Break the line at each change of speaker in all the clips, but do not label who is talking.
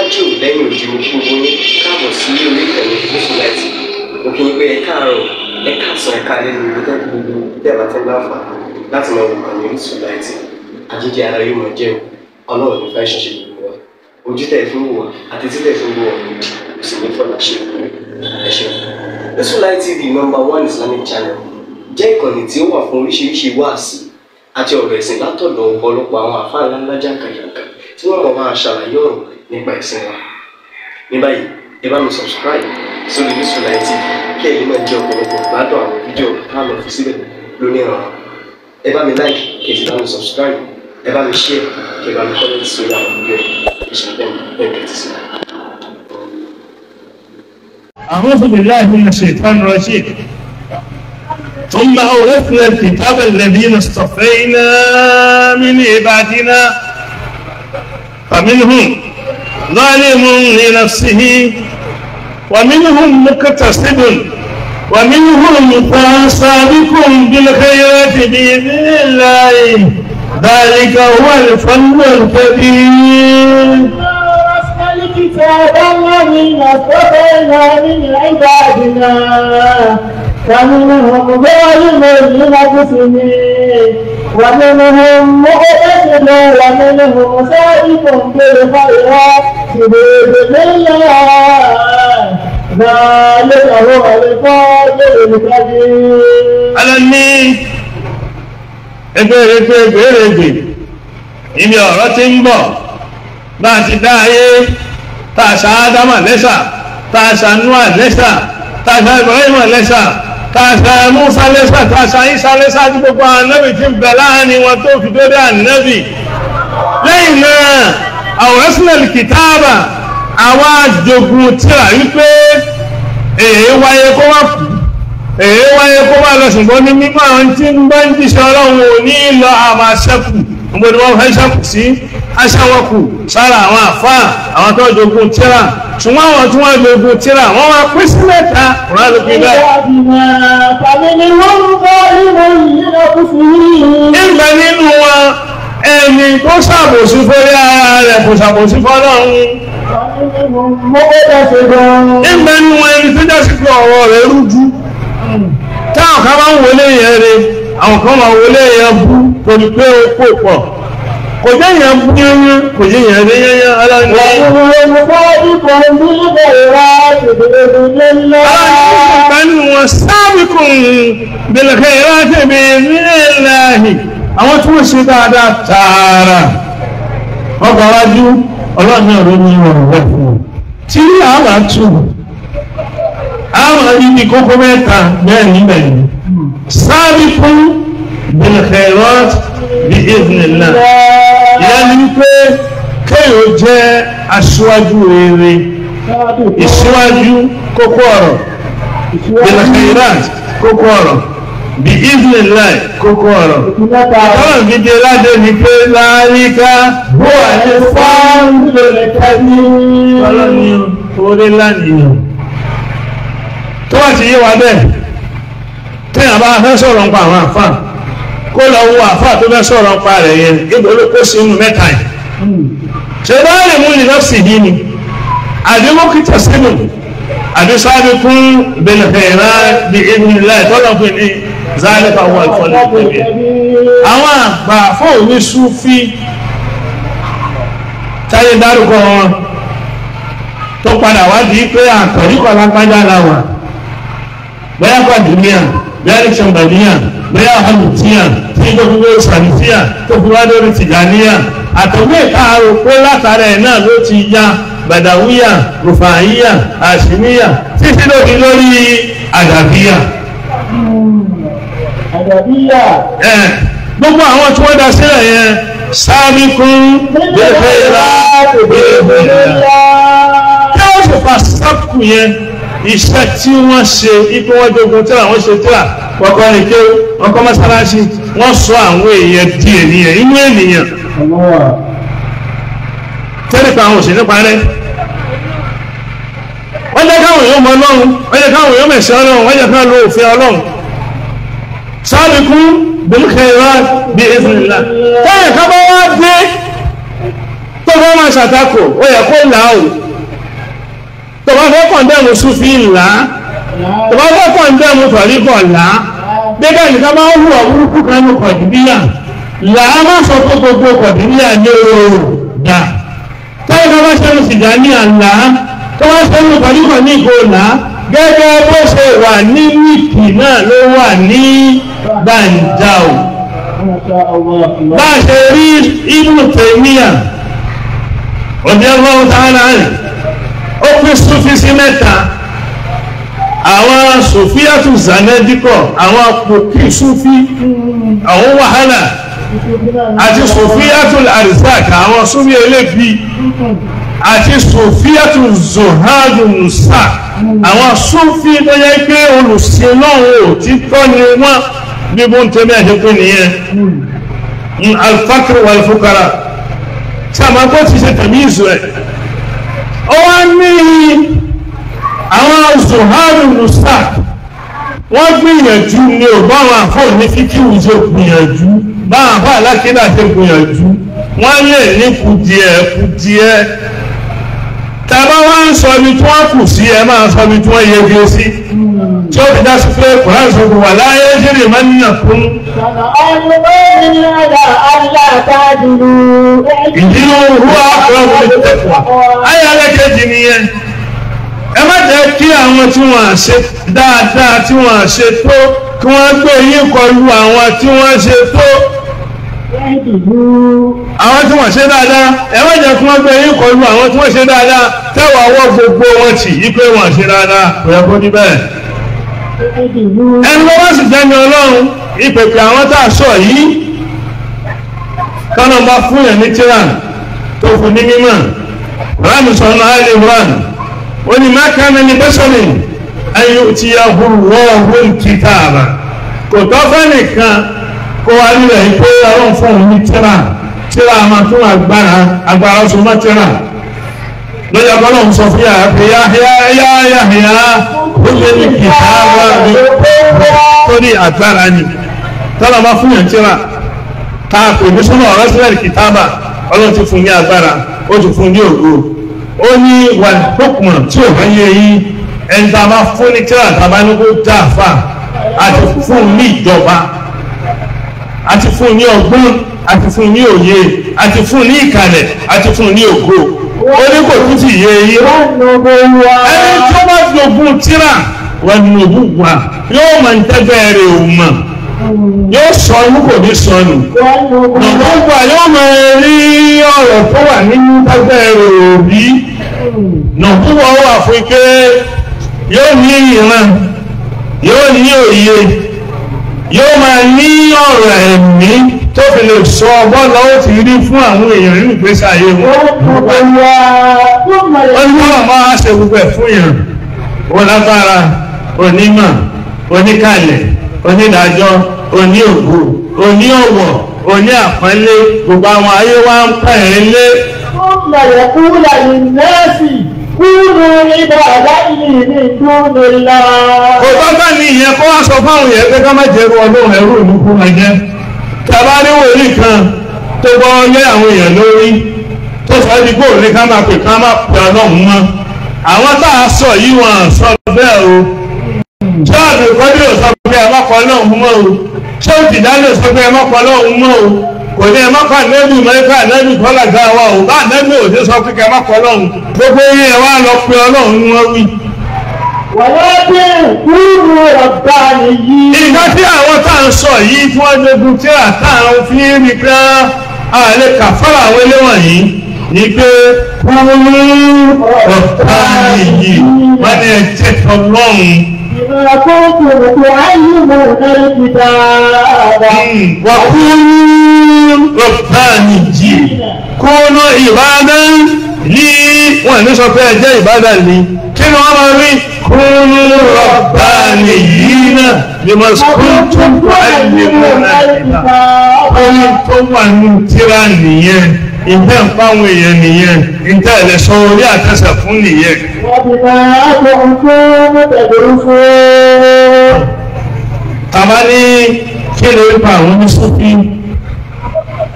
níwájú lẹ́yìn òjì mo gbogbo ní káàbọ̀ sí orí ìtẹ̀wé Yusufullahi. Mo kí n pé ẹ káàárọ̀ ẹ káàsán ẹ káalẹ́ ní ibi tẹ́lẹ̀ gbogbo tẹ́lẹ̀ bá tẹ́lẹ̀ láǹfà láti máa wò kàn ní Yusufullahi. Àjíjẹ ara yóò máa jẹun ọlọ́run ní fẹ́ ṣọṣẹ́ gbogbo wa ojú tẹ̀ fún wò àti títẹ̀ fún wò kò sì ní fọ́nà ṣe ẹ ṣeun. Yusufullahi TV #1 Islamic channel jẹ́ ìkànnì tí ó wà fún oríṣiríṣi wáàsí àti ọ̀rọ̀ ẹ̀sìn látọ̀dọ̀ ọ̀pọ̀lọpọ̀ àwọn àfáà ńláńlá jàǹkàjàǹkà tí wọ́n mọ̀ máa ṣàlàyé ọ̀rọ̀ nípa ẹ̀sìn wa. Ní báyìí ẹ bá mi subscribe sórí Yusufullahi TV kí ẹ̀yin máa jẹ́ ọ̀pọ̀lọpọ̀ gbádùn àwọn fídíò tá a lọ fi síbẹ̀ lónìí ọ̀rọ̀. Ẹ bá mi like kí ẹ sì bá mi subscribe ẹ bá mi share kí ẹ bá mi comment sórí àwọn fídíò ìṣẹ̀lẹ̀ bẹ́ẹ̀ ti sí.
أعوذ بالله من الشيطان الرجيم ثم أورثنا الكتاب الذين اصطفينا من عبادنا فمنهم ظالم لنفسه ومنهم مقتصد ومنهم سابق بالخيرات بإذن الله ذلك هو الفضل الكبير.
الكتاب الذين اصطفينا من عبادنا فمنهم ظالم لنفسه ومنهم مقتصد ومنهم سابق بالخيرات بإذن الله ذلك هو الفضل الكبير.
alani ẹgbẹ̀rẹ̀gbẹ̀ ibi ọ̀rọ̀ tí ń bọ̀ bá ti dá ayé tàṣà Ádámà lẹ́sà tàṣà Núà lẹ́sà tàṣà Ibrahim lẹ́sà tàṣà Mùsá lẹ́sà tàṣà Ìsá lẹ́sà tí gbogbo ànábì tí ń bẹ láàrin wọn tó fi dórí ànábì. lẹ́yìn náà awrasnal kitaba àwọn àjogún tíra wípé èyí wáyé kó wá kú èyí wáyé kó wá lọ ṣùgbọ́n ní mímọ́ àwọn tí ń bá ń jíṣẹ́ Ọlọ́run ò ní lọ àmà ṣẹ́kù gbogbo wọn fẹ́ ṣẹ́kù sí aṣáwọ́kù sára àwọn àfáà àwọn tó jogun tíra ṣùgbọ́n àwọn tí wọ́n jogun tíra wọ́n wá pín sí mẹ́ta wọ́n ló pín bẹ́ẹ̀. ìgbà nínú wọn ẹni tó ṣàbòsí fórí ara rẹ̀ kò ṣàbòsí fọ́lọ́run. ìgbà nínú wọn ẹni tó jásí pé ọ̀rọ̀ rẹ̀ rújú táwọn kan máa ń wọlé yẹn re àwọn kan máa wọlé yẹn bú torí pé ó pò pọ̀ kò jẹ́ yẹn bú yẹn kò jẹ́ yẹn rí yẹn aláǹdí. aláǹdí wọn sábìkùn bil khairati bi idhnillahi àwọn tí wọ́n ṣe dáadáa tààrà ọgbà wájú ọlọ́run náà ló ní ìwọ̀n rẹ̀ fún un tí àwọn àtú àwọn ibi kókó mẹ́ta bẹ́ẹ̀ níbẹ̀ ni sábìkùn bil khairati bi idhnillah ìyẹn ni pé kéèyàn jẹ́ aṣíwájú rere ìṣíwájú kókó ọ̀rọ̀ bil khairati kókó ọ̀rọ̀ bí idhnillah kókó ọ̀rọ̀ ọ̀rọ̀ gidi ládé ni pé láríká bó àti fáwọn lórí tẹ́lú ọlọ́ni orí lánìyàn tó wà ti yé wa bẹ́ẹ̀ téèyàn bá fẹ́ sọ̀rọ̀ nípa àwọn àfáà kó lọ wo àfáà tó fẹ́ sọ̀rọ̀ nípa rẹ̀ yẹn ibo ló kó sí inú mẹ́ta yìí ṣe bá lè mú yunifásitì yìí ni àdémọ́kítà sínú àdésábìkún bil khairat bí idhnillah tọ́lọ̀ fún ní zalika huwa al-fadl al-kabir. àwọn àgbà fóònù Súfí táyé dárúkọ wọn tó padà wá di pé àtọ̀ríkọ̀ lápájá làwà bẹ́ẹ̀ Kọ̀dìríyà bẹ́ẹ̀ Ṣàǹbàníyà bẹ́ẹ̀ Hàlùtíyà tí tó fi wé Sàlífíyà tó fi wá lórí Tìjàníyà àtọ̀gbẹ́ ìkáàrò pé látara ẹ̀ náà ló ti ya Bàdàwíyà Rùfàíyà Àṣìmíyà títí lórí Àdàbíyà. gbogbo àwọn tí wọ́n dá sílẹ̀ yẹn sábìkún bẹ́ẹ̀ rà bẹ́ẹ̀ kí wọ́n sì fa sábìkún yẹn iṣẹ́ tí wọ́n ṣe ipò wọ́n jogun tí àwọn ṣe tíra wọ́n kọ́ ní kéwú wọ́n kọ́ mọ́sálásí wọ́n sọ àwọn èèyàn di ènìyàn inú ènìyàn tẹ́lẹ̀ pa àwọn òṣèlú parẹ́ wọ́n jẹ́ káwọn èèyàn mọ Ọlọ́run wọ́n jẹ́ káwọn èèyàn mẹ̀sẹ̀ Ọlọ́run wọ́n jẹ́ káwọn lo òfin Ọlọ́run sábìkún bil khairat bi idhnillah tẹ́lẹ̀ ká bá wá dé tó fẹ́ máa ṣàtakò ó yẹ kó là ó tó bá fẹ́ kọ̀ndẹ́mù súfì là tó bá fẹ́ kọ̀ndẹ́mù tọ̀ríkọ̀ là gbẹ́gbẹ́ nìkan máa ń hùwà burúkú kan ní kọ̀dìbíyà là á má sọ pé gbogbo kọ̀dìbíyà ní oòrùn dà táyé bá bá ṣẹ́nu sìgá ní àlá tó bá ṣẹ́nu tọ̀ríkọ̀ ní ìgò là gẹ́gẹ́ bó ṣe wà ní wíìkì náà ló wà ní gbàǹjà o bá a ṣe rí Ibn Taymiyyah radiyallahu ta'ala anhu ó pín súfí sí mẹ́ta àwọn sòfíàtù zanadikọ̀ àwọn pòkí súfí àwọn wàhálà àti sòfíàtù arzak àwọn súfí elébi àti sòfíàtù zohadu musa àwọn súfí tó yẹ pé olùsìnlọ́wọ́ òtítọ́ ni wọ́n bí bó ń tẹ́lẹ̀ ẹ̀dẹ́kùn nìyẹn alfakr wal fukara sàmàkó ti ṣe tẹ̀mí ìzù ẹ̀ ó wá ní àwọn zohadu musa wọ́n gbìyànjú ní ò bá àwọn àfọ́ ní fíkíwù ṣe gbìyànjú bá àwọn àfọ́ alákídà ṣe gbìyànjú wọ́n lè ní kùdìẹ̀ tàbá wá ń sọ ibi tí wọ́n kù sí ẹ máa sọ ibi tí wọ́n yege sí tí ó fi dá sí pé kòrán sọ wà láyé jírí máa ń nà fún ìdílé òhúwà ọ̀pọ̀lọpọ̀ tẹ̀kọ̀ ayé alẹ́kẹ̀ẹ́jì nìyẹn ẹ má jẹ́ kí àwọn tí wọ́n ṣe dáadáa tí wọ́n ṣe tó kí wọ́n gbé yín kọlu àwọn tí wọ́n ṣe tó àwọn tí wọ́n ṣe dáadáa ẹ má jẹ́ kí wọ́n gbé yín kọlu àwọn tí wọ́n ṣe dáadáa tẹ́wọ̀ ọwọ́ gbogbo wọn tì í pé wọ́n ṣe dáadáa kò yẹ kó ní bẹ́ẹ̀ ẹni ló wá sì jẹ́ni ọlọ́run ìpèpè àwọn tá a sọ yìí kọ́nà bá fún yẹn ní tíra tó fún ní mímọ́ ránù sọ̀nà àìlè ránù ó ní má kánà ní bẹ́sọ̀lì ayé tí a hùwọ́ ọ̀hún kìtàbà kò tọ́ fẹ́ nìkan kó wá nílẹ̀ yìí pé ọlọ́run fún òun ní tíra máa tún agbára sọ mọ́ tíra lọ́jà bọ́lá ń sọ fún yàrá pé yáyá ó lé ní kìtàbà torí agbára ni tọ́lá bá fún yàn tíra ta kò ní sọ́nà ọ̀rọ̀ sílẹ̀ kìtàbà ọlọ́run ti fún ní agbára ó ti fún ní ògo ó ní wà lókùnmọ̀ tí ò bá yẹ yí ẹni tá a bá fún ní tíra tàbá ní kó dáàfà àti fún ní ìjọba àti fún ní ọgbọ́n àti fún ní òye àti fún ní ìkàlẹ̀ àti fún ní ògo ó ní kò tún ti yẹ yí ẹni tó bá fi ògùn tíra wà ní ògùn wà yóò mọ̀ ní tẹ́gbẹ́ rẹ̀ ò mọ̀ yóò sọ inú kò ní sọnù nàgbọ́gbà yóò mọ̀ rí ọ̀rọ̀ tó wà nínú tẹ́gbẹ́ rẹ̀ ò rí nàgbọ́gbà wà fún pé yóò ní ìran yóò ní òye yóò máa ní ọ̀rọ̀ ẹ̀mí tó fi lè sọ ọgbọ́n lọ́wọ́ ti rí fún àwọn èèyàn nínú ìgbésí ayé wọn wọ́n ní wọ́n máa ṣe gbogbo ẹ̀ fún yàn wọ́n lágbára onímọ̀ oníkàlẹ̀ onídàájọ́ oní ògo oní ọ̀wọ̀ oní àpọ́nlé gbogbo àwọn ayé wa ń pẹ̀ ẹ́ lé.
ثم يقول للناس كونوا عبادا لي من دون الله.
kò bá bá ní ìyẹn kó wá sọ fáwọn yẹn pé ká má jẹ́rú ọlọ́run ẹrú ìlú kú máa jẹ́ tàbá ní wòlíì kan tó gbọ́ lé àwọn èèyàn lórí tó sọ ní kó lè ká máa pè ká má pè ọlọ́run mọ́ àwọn tá a sọ yìí wọn sọ bẹ́ẹ̀ o ṣáàbì kọ́dí ò sọ pé ẹ má kọ́ ọlọ́run mọ́ o ṣé ó ti dálé sọ pé ẹ má kọ́ ọlọ́run mọ́ o kò ní ẹ má kọ́ ànẹ́bì mẹ́fà ànẹ́bì kọ́lá gbá wa o bá ànẹ́bì ò ti sọ pé kẹ́ ẹ má kọ́ ọlọ́run gbogbo yẹn ẹ wá lọ pé ọlọ́run ni wọ́n wí.
ولكن كونوا ربانيين.
ìgbà tí àwọn tá à ń sọ yìí tí wọ́n dogun tí àtàwọn fi ń rí pé àlè kàfàrà àwọn eléwọ̀n yìí ni pé kúrú ọ̀tá yìí wọ́n ní ẹ̀jẹ̀ tọ́lọ́run.
بما كنتم تعلمون الكتاب.
وكونوا ربانيين كونوا عبادا لي wọ́n ní sọ pé ẹ̀jẹ̀ ìbádà ni kí ni wọ́n máa rí kúrú ربانيين بما كنتم تعلمون الكتاب ohun tó wà ní tírà nìyẹn ìtẹ́ ń fáwọn èèyàn nìyẹn ìtẹ́ ẹ̀lẹ́sọ orí àtẹ́sẹ̀ fún nìyẹn. tàbá ní kí ló ń pa àwọn oníṣòfin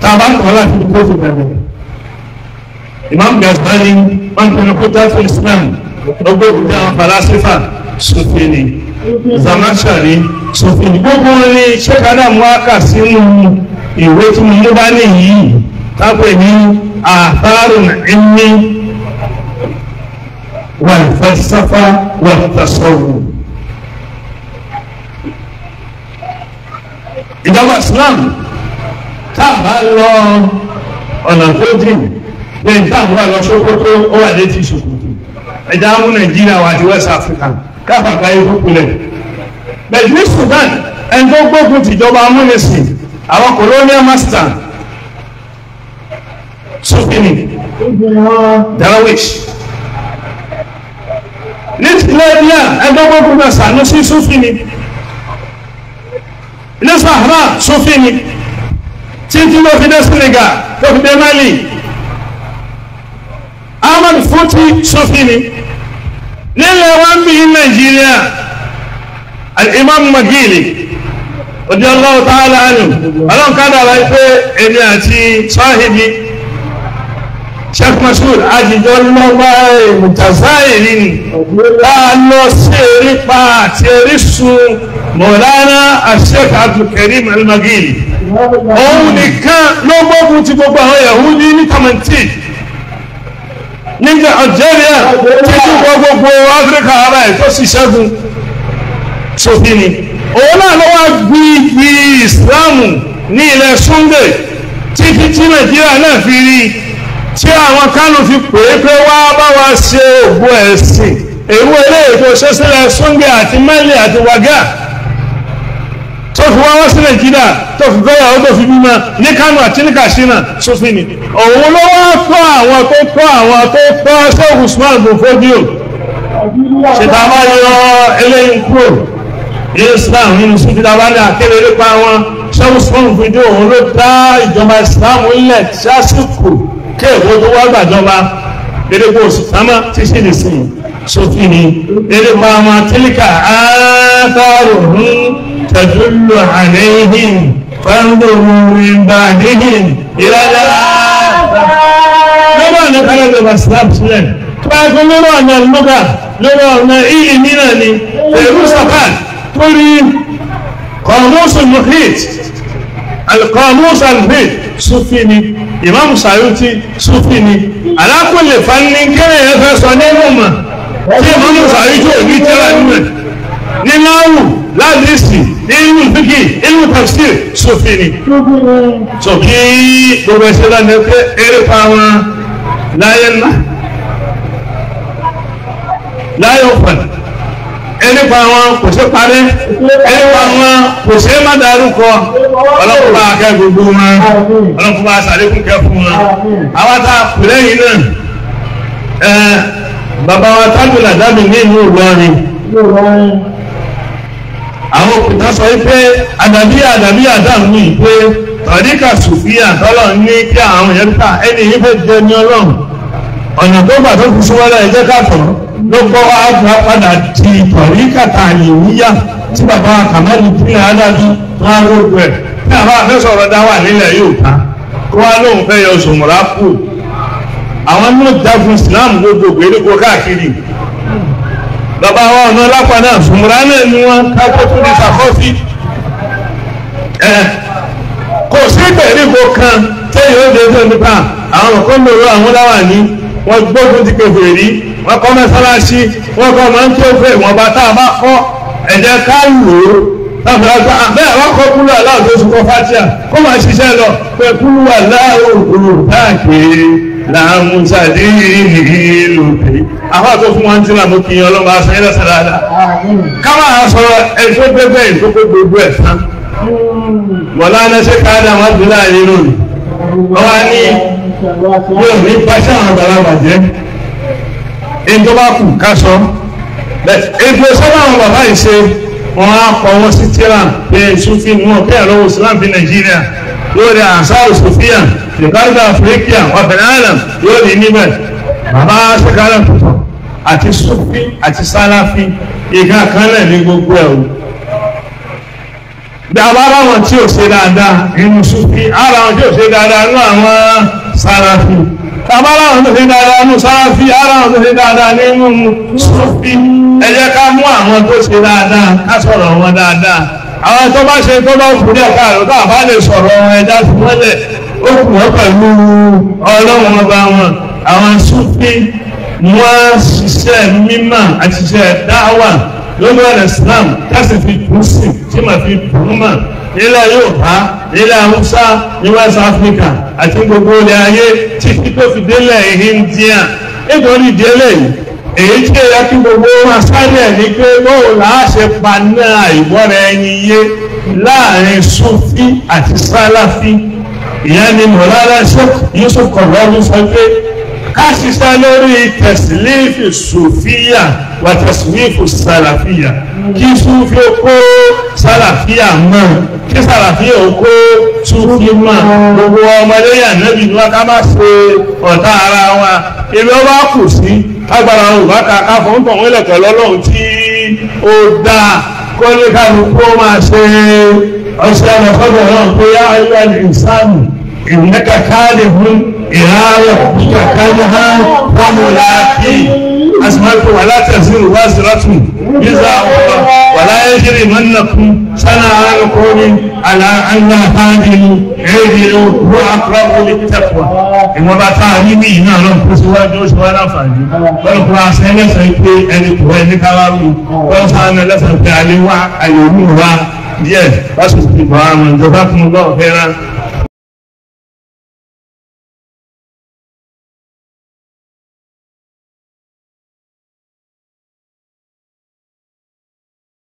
tàbá kọ́ láti kó fi bẹ̀rẹ̀ Imam Ghazali wọn pinnu kó dáfẹ́ Islam lọ́gbọ́n òkúta àwọn falasifa Sufi ni Zamakhshari Sufi ni gbogbo ní ṣẹ́kadà mú àkà sínú ìwé tí mo mú bá nìyí tápẹ̀ ní Atharul Ilmi wal Falsafa wat Tasawwuf. Ìjọba Islam táàbà lọ ọ̀nà tó dì lẹ́yìn táàbà lọ Sókótó ó wà létí Sókótó ẹ̀dá mú Nàìjíríà wà àti West Africa káfàkà ikú kulẹ̀ bẹ̀rẹ̀ ní Sudan ẹni tó gbógun tìjọba amúnisìn àwọn colonial master Sufini Darwish ní Libya ẹni tó gbógun náà Sanusi Sufini ní Sahara Sufini títí ló fi dé Senegal tó fi dé Mali Ahmad Futi Sufini nílẹ̀ wọn bí Nàìjíríà al-Imam Magili radiyallahu ta'ala anhu ọlọ́n kádà láì pé èmi àti sáhìbí Sheikh Mashood àjíjọ lọ́wọ́ mutazairi ni láà lọ sí erípa àti erísun Mọ̀lánà Sheikh Abdul Karim al-Magili òun nìkan ló gbógun ti gbogbo àwọn Yahudi ní Tamanti nígbà Algeria títí gbogbo Áfíríkà ara ẹ̀ tó sì ṣẹ́gun Sufini òun náà lọ́wọ́ gbígbí Ìsìlámù ní ilẹ̀ Sunday títí tí Nàìjíríà náà fi rí tí àwọn Kánò fi pè é pé wá bá wa ṣe ògbó ẹ̀sìn èwo eléyìí tó ṣe sílẹ̀ Sunday àti Mali àti Wagà tó fi wá wá sí Nàìjíríà tó fi gbéyàwó tó fi bímọ ní Kánò àti ní Katsina Sufini òun ló wá kọ́ àwọn tó kọ́ Sheikh Usman bin Fodio ṣètà bá yọ eléyìí kúrò Islam nínú Sufi dábàá ní àkéré pa wọn Sheikh Usman bin Fodio òun ló dá ìjọba Islam ilẹ̀ sásìkò kéèkó tó wá gbàjọba dédégbò òsìtámá tí sí lè sìn Sufini dédégbò àwọn tílíkà átàrùn تدل عليهم فانظروا من بعدهم إلى لما نقل الإسلام سلام فأقول لنا أن اللغة لنا أن إيمانني فيروس قال تريد قاموس المحيط القاموس المحيط Sufini Imam Sayuti Sufini على كل فن كان يفسر نوما في Imam Sayuti يجترى نوما ládìsí ilmu fíkì ilmu tafsir Sufini so kí gbogbo ẹsẹ̀ lánàá pé eré pa wọn láyé ńlá láyé òfin eré pa wọn kò sí parí eré pa wọn kò sí má dárúkọ ọlọ́pàá bá kẹ́ gbogbo wọn ọlọ́pàá bá sàlékún kẹ́ fún wọn àwọn tá a kù lẹ́yìn náà bàbá wa tábìlì àdábì ní ìlú Ìlọrin àwọn òkúta sọ wípé àdàbí àdáhùn ní ìpé tọ̀ríkà Sùfíà tọ́lọ̀ ní kí àwọn èèyàn ká ẹni yìí fẹ́ jẹ ní Ọlọ́run ọ̀nà tó gbà tó fi súnmọ́lá ẹjẹ́ káàtọ̀ ló kọ́ wá padà di tọ̀ríkà tààyèwúyà tí bàbá Kàmálì pínlẹ̀ adájú tó wá lóògbé ẹ̀ ní àwọn afẹ́sọ̀rọ̀ dá wà nílẹ̀ yóò ká kó wá lóun fẹ́ yọ Zùmùrà kù àwọn ló jagun Islam gbogbo gbèríko káàkiri bàbá wa ọ̀nà lápá náà Zùmùrà náà ni wọ́n kápẹ́ tó ní sàkọ́sí kò sí ìgbèríko kan tẹ́yìn ó dé tó nípa àwọn ọ̀kọ́ lòrò àwọn láwà ní wọ́n gbógun ti kèfèrí rí wọ́n kọ́ mẹ́sálásí wọ́n kọ́ máa ń tó fẹ́ ìwọ̀n bá tá a bá kọ́ ẹ̀jẹ̀ ká lò ó láti ọjọ́ bẹ́ẹ̀ wọ́n kọ́ kúlù aláwọ̀ tó sùn kọ́ fátíà kó máa ṣiṣẹ́ lọ pé kúlù aláwọ̀ òkúrò káàkiri láàmú sàdé ìlú pé àwọn àtọ́ fún wọn tí náà mú kí ọlọ́mọ aṣọ ilẹ̀ sàdáadà ká máa sọ ẹ̀ṣọ́ pẹ́pẹ́ ìtókò gbogbo ẹ̀ tán wọ̀lá ẹ̀ṣẹ́ káàdà wọn bí láàrin lónìí wọ́n wá ní yóò ní pàṣẹ àwọn àgbàlagbà jẹ́ èyí tó bá kù ká sọ ètò sọ́nà àwọn bàbá yìí ṣe wọ́n á kọ́ wọn sí tíra pé Sufi ni wọ́n kẹ́ lọ́wọ́ Islam fi Nàìjíríà lórí àṣàrò Sufia ìkárìkà Áfíríkà ọ̀bẹ̀rẹ̀ island yóò ní níbẹ̀ bàbá ṣẹkárẹ̀ tuntun àti Sufi àti Salafi ìgbà kan náà ní gbogbo ẹ̀ o bí a bá ráwọn tí ò ṣe dáadáa nínú Sufi ara wọn tí ò ṣe dáadáa nínú àwọn Salafi tàbá láwọn tó ṣe dáadáa nínú sáráfí aláwọn tó ṣe dáadáa nínú sófí ẹ jẹ́ ká mú àwọn tó ṣe dáadáa ká sọ̀rọ̀ wọn dáadáa àwọn tó bá ṣe tó bá kú díẹ̀ káàró tó àbá lè sọ̀rọ̀ wọn ẹja fi mọ́lẹ̀ ó kù wọ́n pẹ̀lú ọlọ́run ọba wọn àwọn sófí wọ́n ṣiṣẹ́ mímọ́ àti ṣiṣẹ́ dáwà lórí ọ̀rẹ́ Islam káṣí fi kú sí tí màá fi kú mọ́ nílẹ̀ Yorùbá nílẹ̀ Haúsá ní West Africa àti gbogbo ilẹ̀ ayé títí tó fi délẹ̀ India nítorí ìdílé yìí èyí tí èyí kí gbogbo wọn sáré ní pé bóun là á ṣe paná ìbọ̀rẹ̀ ẹni yé láàrin Sufi àti Salafi ìyẹn ni mọ̀lára Yusuf Qaradawi sọ pé ká ṣiṣẹ́ lórí tẹ̀sílífì Sufiya wà tẹ̀sílífì Salafiya kí Sufi kó Salafiya mọ́ kí Salafiya kó Sufi mọ́ gbogbo ọmọdé yà nẹ́bí ni wọ́n ká má ṣe ọ̀tá ara wa èmi ó bá kù sí agbára Yorùbá kàkà fún tọ̀wọ́n ilẹ̀kẹ̀ lọ́lọ́run tí ó dá kọ́lékàlùkù ó máa ṣe ọṣẹ ọ̀fọ́dọ̀ náà pé yá ayé ní ìsáàmù ìrìnlẹ́kà káàdì fún ìhàrọ̀ nígbà káàdì fọ́mùláàkì asìmáàkì wà látẹ̀sí ìwásírátù yíza wà láyé jírí mọ́nàkún sánà àárọ̀kọ́rin aláàlá káàdì èdè wọ́n akọ́rọ̀ ní tẹ́kọ̀ọ́ ìwọ̀n bá táà ní bí iná lọ́n kó síwájú ó ṣíwá láǹfààní wọ́n kó aṣẹ lẹ́sẹ̀ pé ẹni kò ẹni káwárù wọ́n sáà lẹ́sẹ̀ pé àlewá àyèwú wa díẹ̀ wọ́n sì ti bọ̀ àwọn ìjọba fún ọgbọ́n fẹ́ràn